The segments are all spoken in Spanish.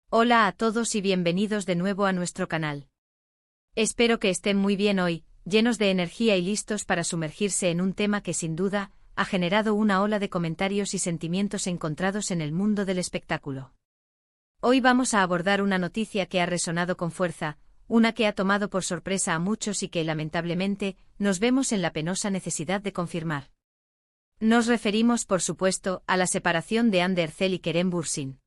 Hola a todos y bienvenidos de nuevo a nuestro canal. Espero que estén muy bien hoy, llenos de energía y listos para sumergirse en un tema que sin duda ha generado una ola de comentarios y sentimientos encontrados en el mundo del espectáculo. Hoy vamos a abordar una noticia que ha resonado con fuerza, una que ha tomado por sorpresa a muchos y que lamentablemente nos vemos en la penosa necesidad de confirmar. Nos referimos, por supuesto, a la separación de Hande Erçel y Kerem Bürsin.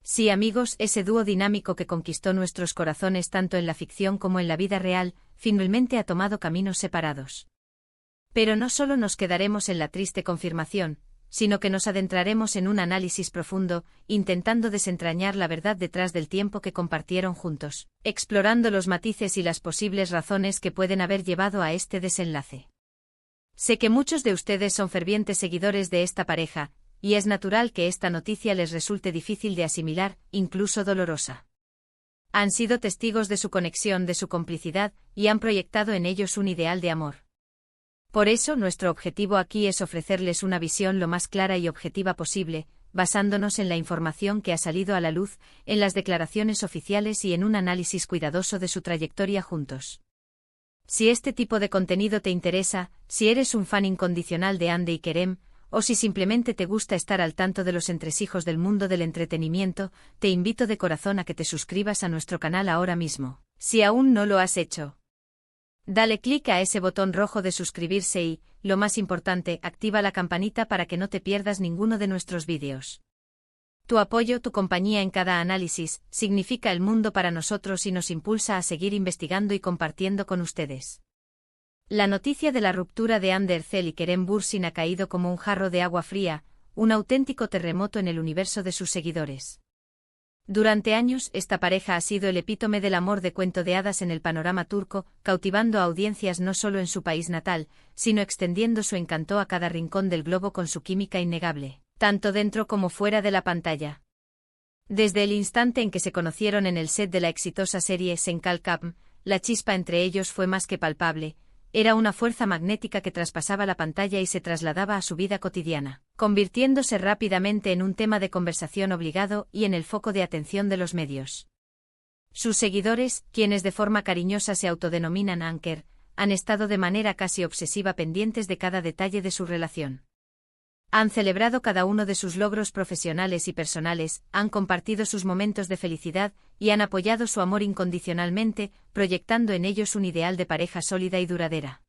Sí, amigos, ese dúo dinámico que conquistó nuestros corazones tanto en la ficción como en la vida real, finalmente ha tomado caminos separados. Pero no solo nos quedaremos en la triste confirmación, sino que nos adentraremos en un análisis profundo, intentando desentrañar la verdad detrás del tiempo que compartieron juntos, explorando los matices y las posibles razones que pueden haber llevado a este desenlace. Sé que muchos de ustedes son fervientes seguidores de esta pareja, y es natural que esta noticia les resulte difícil de asimilar, incluso dolorosa. Han sido testigos de su conexión, de su complicidad, y han proyectado en ellos un ideal de amor. Por eso, nuestro objetivo aquí es ofrecerles una visión lo más clara y objetiva posible, basándonos en la información que ha salido a la luz, en las declaraciones oficiales y en un análisis cuidadoso de su trayectoria juntos. Si este tipo de contenido te interesa, si eres un fan incondicional de Hande y Kerem, o si simplemente te gusta estar al tanto de los entresijos del mundo del entretenimiento, te invito de corazón a que te suscribas a nuestro canal ahora mismo, si aún no lo has hecho. Dale clic a ese botón rojo de suscribirse y, lo más importante, activa la campanita para que no te pierdas ninguno de nuestros vídeos. Tu apoyo, tu compañía en cada análisis, significa el mundo para nosotros y nos impulsa a seguir investigando y compartiendo con ustedes. La noticia de la ruptura de Hande Erçel y Kerem Bürsin ha caído como un jarro de agua fría, un auténtico terremoto en el universo de sus seguidores. Durante años, esta pareja ha sido el epítome del amor de cuento de hadas en el panorama turco, cautivando a audiencias no solo en su país natal, sino extendiendo su encanto a cada rincón del globo con su química innegable, tanto dentro como fuera de la pantalla. Desde el instante en que se conocieron en el set de la exitosa serie Sen Kalkam, la chispa entre ellos fue más que palpable. Era una fuerza magnética que traspasaba la pantalla y se trasladaba a su vida cotidiana, convirtiéndose rápidamente en un tema de conversación obligado y en el foco de atención de los medios. Sus seguidores, quienes de forma cariñosa se autodenominan Anker, han estado de manera casi obsesiva pendientes de cada detalle de su relación. Han celebrado cada uno de sus logros profesionales y personales, han compartido sus momentos de felicidad y han apoyado su amor incondicionalmente, proyectando en ellos un ideal de pareja sólida y duradera.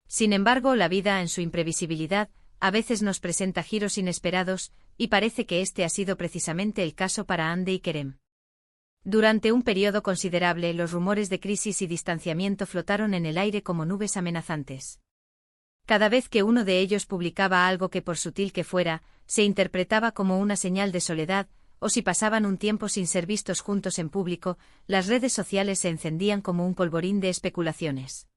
Sin embargo, la vida, en su imprevisibilidad, a veces nos presenta giros inesperados, y parece que este ha sido precisamente el caso para Hande y Kerem. Durante un periodo considerable, los rumores de crisis y distanciamiento flotaron en el aire como nubes amenazantes. Cada vez que uno de ellos publicaba algo que, por sutil que fuera, se interpretaba como una señal de soledad, o si pasaban un tiempo sin ser vistos juntos en público, las redes sociales se encendían como un polvorín de especulaciones.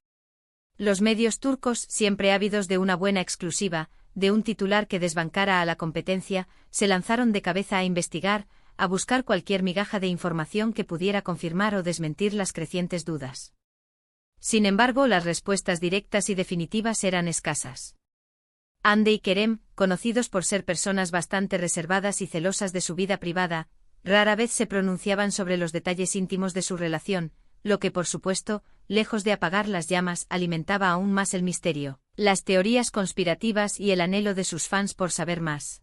Los medios turcos, siempre ávidos de una buena exclusiva, de un titular que desbancara a la competencia, se lanzaron de cabeza a investigar, a buscar cualquier migaja de información que pudiera confirmar o desmentir las crecientes dudas. Sin embargo, las respuestas directas y definitivas eran escasas. Hande y Kerem, conocidos por ser personas bastante reservadas y celosas de su vida privada, rara vez se pronunciaban sobre los detalles íntimos de su relación, lo que por supuesto, lejos de apagar las llamas, alimentaba aún más el misterio, las teorías conspirativas y el anhelo de sus fans por saber más.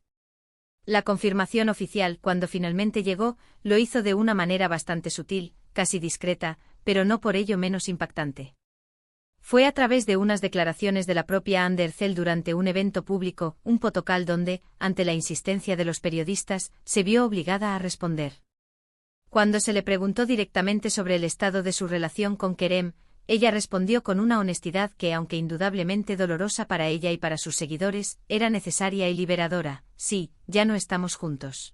La confirmación oficial, cuando finalmente llegó, lo hizo de una manera bastante sutil, casi discreta, pero no por ello menos impactante. Fue a través de unas declaraciones de la propia Hande Erçel durante un evento público, un photocall donde, ante la insistencia de los periodistas, se vio obligada a responder. Cuando se le preguntó directamente sobre el estado de su relación con Kerem, ella respondió con una honestidad que, aunque indudablemente dolorosa para ella y para sus seguidores, era necesaria y liberadora: sí, ya no estamos juntos.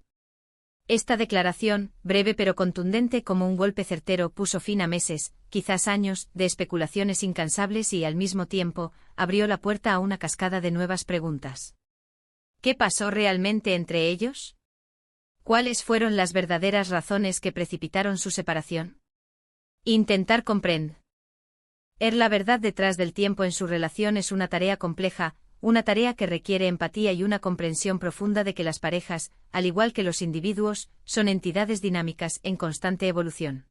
Esta declaración, breve pero contundente como un golpe certero, puso fin a meses, quizás años, de especulaciones incansables y, al mismo tiempo, abrió la puerta a una cascada de nuevas preguntas. ¿Qué pasó realmente entre ellos? ¿Cuáles fueron las verdaderas razones que precipitaron su separación? Intentar comprender la verdad detrás del tiempo en su relación es una tarea compleja, una tarea que requiere empatía y una comprensión profunda de que las parejas, al igual que los individuos, son entidades dinámicas en constante evolución.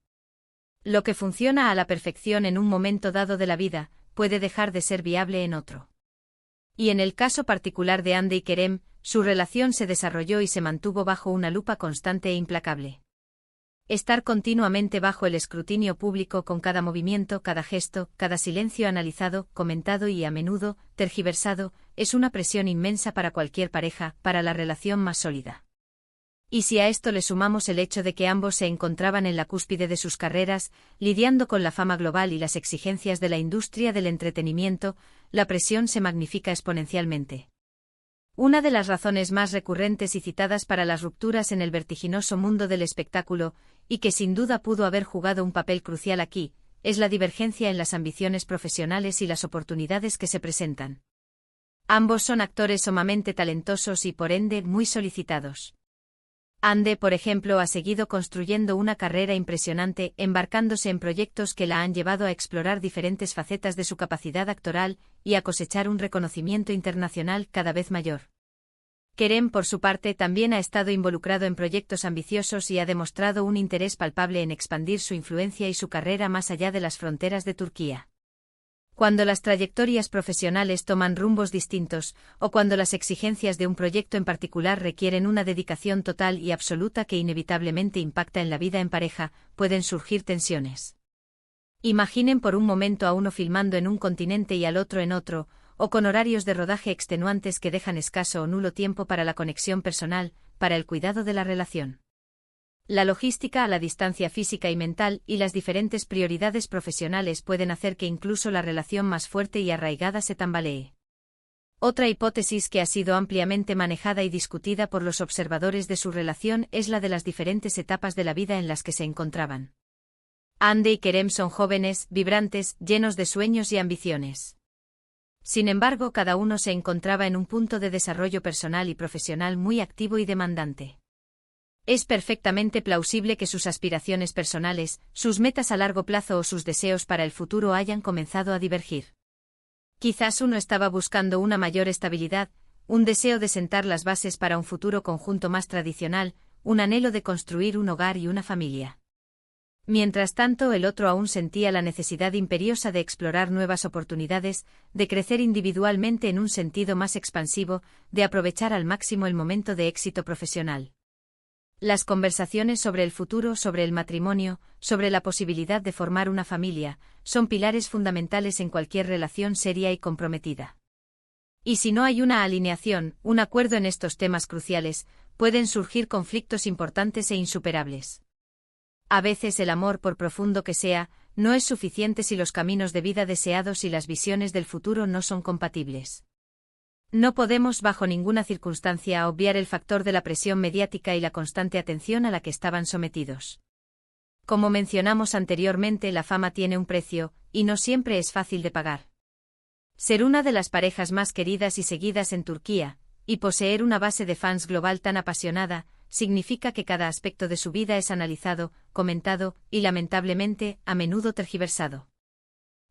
Lo que funciona a la perfección en un momento dado de la vida, puede dejar de ser viable en otro. Y en el caso particular de Hande y Kerem, su relación se desarrolló y se mantuvo bajo una lupa constante e implacable. Estar continuamente bajo el escrutinio público con cada movimiento, cada gesto, cada silencio analizado, comentado y a menudo, tergiversado, es una presión inmensa para cualquier pareja, para la relación más sólida. Y si a esto le sumamos el hecho de que ambos se encontraban en la cúspide de sus carreras, lidiando con la fama global y las exigencias de la industria del entretenimiento, la presión se magnifica exponencialmente. Una de las razones más recurrentes y citadas para las rupturas en el vertiginoso mundo del espectáculo, y que sin duda pudo haber jugado un papel crucial aquí, es la divergencia en las ambiciones profesionales y las oportunidades que se presentan. Ambos son actores sumamente talentosos y por ende muy solicitados. Hande, por ejemplo, ha seguido construyendo una carrera impresionante, embarcándose en proyectos que la han llevado a explorar diferentes facetas de su capacidad actoral y a cosechar un reconocimiento internacional cada vez mayor. Kerem, por su parte, también ha estado involucrado en proyectos ambiciosos y ha demostrado un interés palpable en expandir su influencia y su carrera más allá de las fronteras de Turquía. Cuando las trayectorias profesionales toman rumbos distintos, o cuando las exigencias de un proyecto en particular requieren una dedicación total y absoluta que inevitablemente impacta en la vida en pareja, pueden surgir tensiones. Imaginen por un momento a uno filmando en un continente y al otro en otro, o con horarios de rodaje extenuantes que dejan escaso o nulo tiempo para la conexión personal, para el cuidado de la relación. La logística a la distancia física y mental y las diferentes prioridades profesionales pueden hacer que incluso la relación más fuerte y arraigada se tambalee. Otra hipótesis que ha sido ampliamente manejada y discutida por los observadores de su relación es la de las diferentes etapas de la vida en las que se encontraban. Hande y Kerem son jóvenes, vibrantes, llenos de sueños y ambiciones. Sin embargo, cada uno se encontraba en un punto de desarrollo personal y profesional muy activo y demandante. Es perfectamente plausible que sus aspiraciones personales, sus metas a largo plazo o sus deseos para el futuro hayan comenzado a divergir. Quizás uno estaba buscando una mayor estabilidad, un deseo de sentar las bases para un futuro conjunto más tradicional, un anhelo de construir un hogar y una familia. Mientras tanto, el otro aún sentía la necesidad imperiosa de explorar nuevas oportunidades, de crecer individualmente en un sentido más expansivo, de aprovechar al máximo el momento de éxito profesional. Las conversaciones sobre el futuro, sobre el matrimonio, sobre la posibilidad de formar una familia, son pilares fundamentales en cualquier relación seria y comprometida. Y si no hay una alineación, un acuerdo en estos temas cruciales, pueden surgir conflictos importantes e insuperables. A veces el amor, por profundo que sea, no es suficiente si los caminos de vida deseados y las visiones del futuro no son compatibles. No podemos bajo ninguna circunstancia obviar el factor de la presión mediática y la constante atención a la que estaban sometidos. Como mencionamos anteriormente, la fama tiene un precio, y no siempre es fácil de pagar. Ser una de las parejas más queridas y seguidas en Turquía, y poseer una base de fans global tan apasionada, significa que cada aspecto de su vida es analizado, comentado, y lamentablemente, a menudo tergiversado.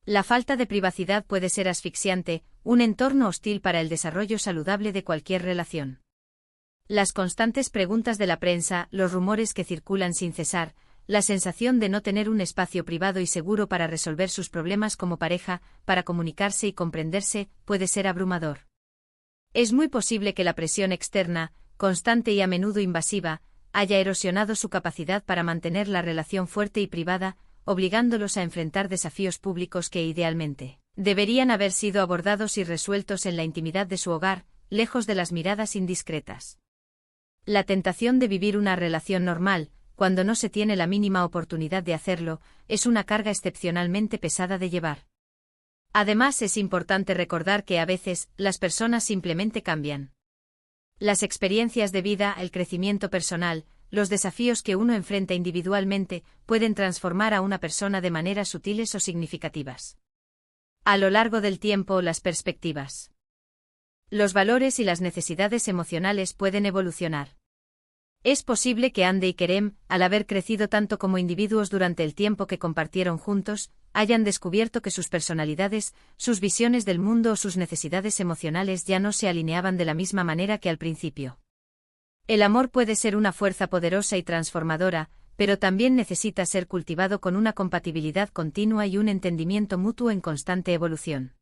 La falta de privacidad puede ser asfixiante, un entorno hostil para el desarrollo saludable de cualquier relación. Las constantes preguntas de la prensa, los rumores que circulan sin cesar, la sensación de no tener un espacio privado y seguro para resolver sus problemas como pareja, para comunicarse y comprenderse, puede ser abrumador. Es muy posible que la presión externa, constante y a menudo invasiva, haya erosionado su capacidad para mantener la relación fuerte y privada, obligándolos a enfrentar desafíos públicos que idealmente deberían haber sido abordados y resueltos en la intimidad de su hogar, lejos de las miradas indiscretas. La tentación de vivir una relación normal, cuando no se tiene la mínima oportunidad de hacerlo, es una carga excepcionalmente pesada de llevar. Además, es importante recordar que a veces, las personas simplemente cambian. Las experiencias de vida, el crecimiento personal, los desafíos que uno enfrenta individualmente, pueden transformar a una persona de maneras sutiles o significativas. A lo largo del tiempo, las perspectivas, los valores y las necesidades emocionales pueden evolucionar. Es posible que Ande y Kerem, al haber crecido tanto como individuos durante el tiempo que compartieron juntos, hayan descubierto que sus personalidades, sus visiones del mundo o sus necesidades emocionales ya no se alineaban de la misma manera que al principio. El amor puede ser una fuerza poderosa y transformadora, pero también necesita ser cultivado con una compatibilidad continua y un entendimiento mutuo en constante evolución.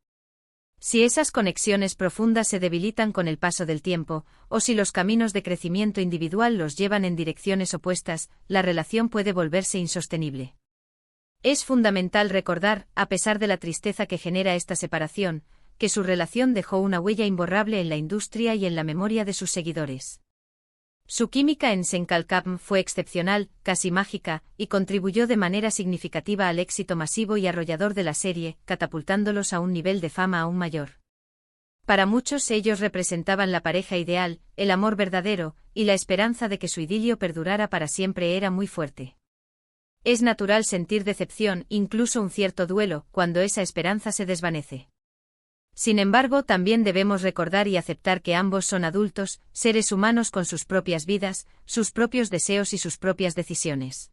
Si esas conexiones profundas se debilitan con el paso del tiempo, o si los caminos de crecimiento individual los llevan en direcciones opuestas, la relación puede volverse insostenible. Es fundamental recordar, a pesar de la tristeza que genera esta separación, que su relación dejó una huella imborrable en la industria y en la memoria de sus seguidores. Su química en Senkalkam fue excepcional, casi mágica, y contribuyó de manera significativa al éxito masivo y arrollador de la serie, catapultándolos a un nivel de fama aún mayor. Para muchos ellos representaban la pareja ideal, el amor verdadero, y la esperanza de que su idilio perdurara para siempre era muy fuerte. Es natural sentir decepción, incluso un cierto duelo, cuando esa esperanza se desvanece. Sin embargo, también debemos recordar y aceptar que ambos son adultos, seres humanos con sus propias vidas, sus propios deseos y sus propias decisiones.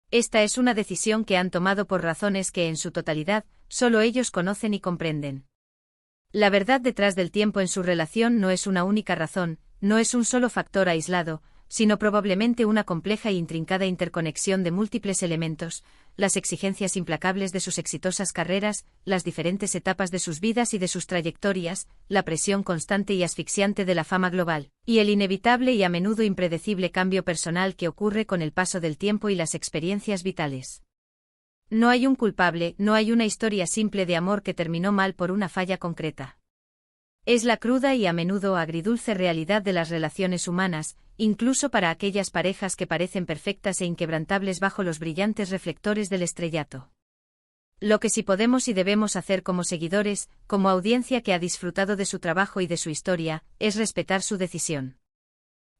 Esta es una decisión que han tomado por razones que en su totalidad, solo ellos conocen y comprenden. La verdad detrás del tiempo en su relación no es una única razón, no es un solo factor aislado, sino probablemente una compleja e intrincada interconexión de múltiples elementos, las exigencias implacables de sus exitosas carreras, las diferentes etapas de sus vidas y de sus trayectorias, la presión constante y asfixiante de la fama global, y el inevitable y a menudo impredecible cambio personal que ocurre con el paso del tiempo y las experiencias vitales. No hay un culpable, no hay una historia simple de amor que terminó mal por una falla concreta. Es la cruda y a menudo agridulce realidad de las relaciones humanas, incluso para aquellas parejas que parecen perfectas e inquebrantables bajo los brillantes reflectores del estrellato. Lo que sí podemos y debemos hacer como seguidores, como audiencia que ha disfrutado de su trabajo y de su historia, es respetar su decisión.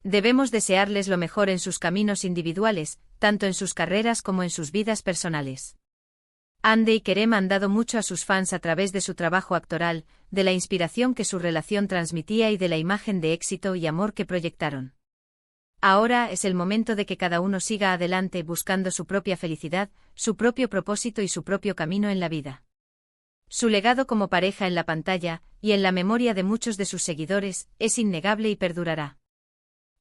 Debemos desearles lo mejor en sus caminos individuales, tanto en sus carreras como en sus vidas personales. Ande y Kerem han dado mucho a sus fans a través de su trabajo actoral, de la inspiración que su relación transmitía y de la imagen de éxito y amor que proyectaron. Ahora es el momento de que cada uno siga adelante buscando su propia felicidad, su propio propósito y su propio camino en la vida. Su legado como pareja en la pantalla, y en la memoria de muchos de sus seguidores, es innegable y perdurará.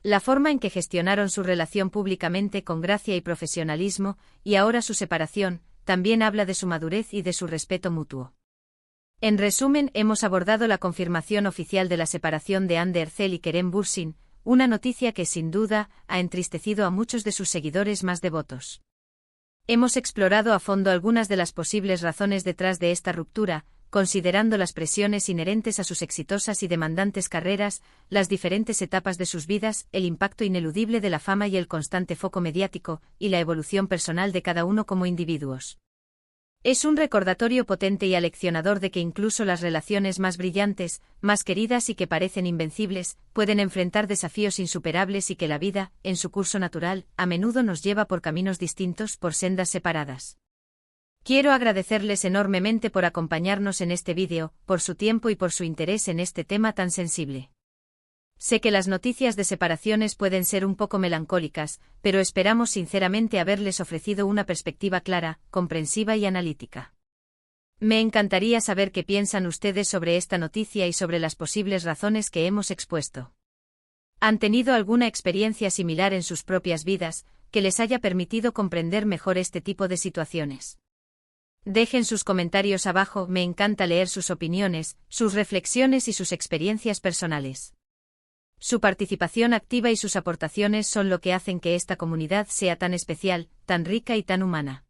La forma en que gestionaron su relación públicamente con gracia y profesionalismo, y ahora su separación, también habla de su madurez y de su respeto mutuo. En resumen, hemos abordado la confirmación oficial de la separación de Hande Erçel y Kerem Bürsin, una noticia que sin duda ha entristecido a muchos de sus seguidores más devotos. Hemos explorado a fondo algunas de las posibles razones detrás de esta ruptura, considerando las presiones inherentes a sus exitosas y demandantes carreras, las diferentes etapas de sus vidas, el impacto ineludible de la fama y el constante foco mediático, y la evolución personal de cada uno como individuos. Es un recordatorio potente y aleccionador de que incluso las relaciones más brillantes, más queridas y que parecen invencibles, pueden enfrentar desafíos insuperables y que la vida, en su curso natural, a menudo nos lleva por caminos distintos, por sendas separadas. Quiero agradecerles enormemente por acompañarnos en este vídeo, por su tiempo y por su interés en este tema tan sensible. Sé que las noticias de separaciones pueden ser un poco melancólicas, pero esperamos sinceramente haberles ofrecido una perspectiva clara, comprensiva y analítica. Me encantaría saber qué piensan ustedes sobre esta noticia y sobre las posibles razones que hemos expuesto. ¿Han tenido alguna experiencia similar en sus propias vidas, que les haya permitido comprender mejor este tipo de situaciones? Dejen sus comentarios abajo, me encanta leer sus opiniones, sus reflexiones y sus experiencias personales. Su participación activa y sus aportaciones son lo que hacen que esta comunidad sea tan especial, tan rica y tan humana.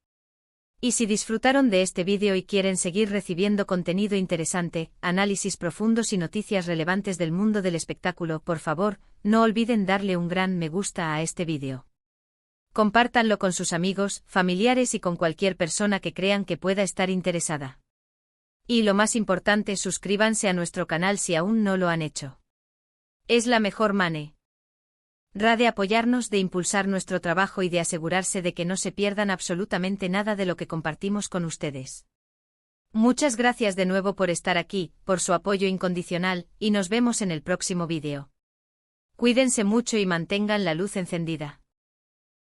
Y si disfrutaron de este vídeo y quieren seguir recibiendo contenido interesante, análisis profundos y noticias relevantes del mundo del espectáculo, por favor, no olviden darle un gran me gusta a este vídeo. Compártanlo con sus amigos, familiares y con cualquier persona que crean que pueda estar interesada. Y lo más importante, suscríbanse a nuestro canal si aún no lo han hecho. Es la mejor manera de apoyarnos, de impulsar nuestro trabajo y de asegurarse de que no se pierdan absolutamente nada de lo que compartimos con ustedes. Muchas gracias de nuevo por estar aquí, por su apoyo incondicional, y nos vemos en el próximo vídeo. Cuídense mucho y mantengan la luz encendida.